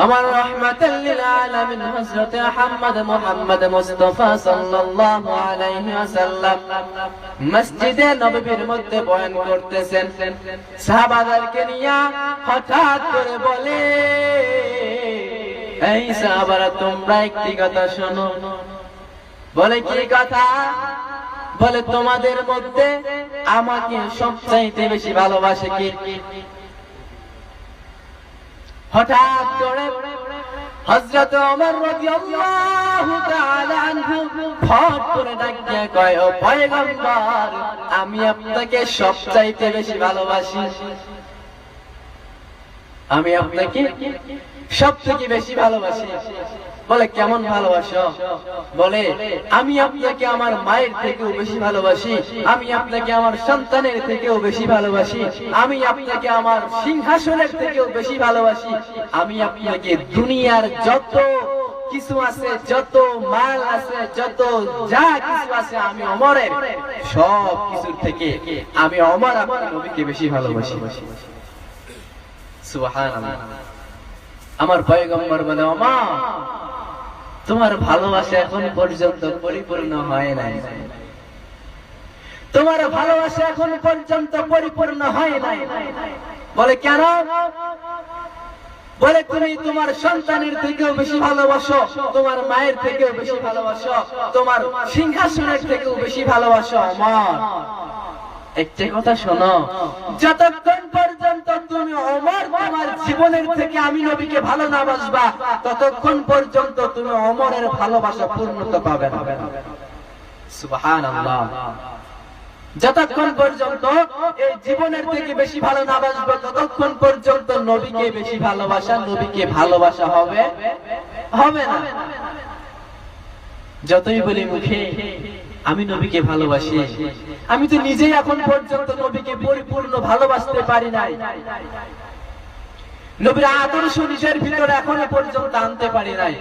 আমার রাহমাতাল লিল আলামিন হযরত মুহাম্মদ মুস্তাফা সাল্লাল্লাহু আলাইহি ওয়াসাল্লাম মসজিদে নববীর মধ্যে বয়ান করতেছেন। সাহাবাদেরকে নিয়ে হঠাৎ করে বলে, এই সাহাবারা তোমরা একটি কথা শোনো। বলে কি কথা? বলে তোমাদের মধ্যে আমাকে সবচাইতে বেশি ভালোবাসে কে? হঠাৎ করে হযরত ওমর রাদিয়াল্লাহু তাআলা আনহু ফট করে ডাক দিয়ে কয়, ও পয়গম্বর, আমি আপনাকে সবচাইতে বেশি ভালোবাসি। আমি আপনাকে সবথেকে বেশি ভালোবাসি। বলে কেমন ভালোবাসো? বলে আমি আপনাকে আমার মায়ের থেকেও বেশি ভালোবাসি, আমি আপনাকে আমার সন্তানের থেকেও বেশি ভালোবাসি, আমি আপনাকে আমার সিংহাসনের থেকেও বেশি ভালোবাসি, আমি আপনাকে দুনিয়ার যত কিছু আছে, যত মাল আছে, যত যা কিছু আছে, আমি ওমরের সব কিছুর থেকে আমি ওমর আমার নবীকে বেশি ভালোবাসি। সুবহানাল্লাহ। আমার পয়গম্বর বলে, ওমর, তোমার ভালোবাসা এখন পর্যন্ত পরিপূর্ণ হয় নাই। তোমার ভালোবাসা এখন পর্যন্ত পরিপূর্ণ হয় নাই। বলে কেন? বলে তুমি তোমার সন্তানের থেকেও বেশি ভালোবাসো, তোমার মায়ের থেকেও বেশি ভালোবাসো, তোমার সিংহাসনের থেকেও বেশি ভালোবাসো। ওমর, একটা কথা শোনো, যতক্ষণ পর্যন্ত তুমি ওমর তোমার জীবনের থেকে আমি নবীকে ভালো না বাসবা, ততক্ষণ পর্যন্ত তুমি ওমরের ভালোবাসা পূর্ণতা পাবে না। সুবহানাল্লাহ। যতক্ষণ পর্যন্ত এই জীবনের থেকে বেশি ভালো না বাসবে, ততক্ষণ পর্যন্ত নবীকে বেশি ভালোবাসা, নবীকে ভালোবাসা হবে হবে না। যতই বলি মুখে আমি নবীকে ভালোবাসি, আমি তো নিজেই এখন পর্যন্ত নবীকে পরিপূর্ণ ভালোবাসতে পারি নাই। নবীর আদর্শ নিজের ভিতরে এখনো পর্যন্ত আনতে পারি নাই।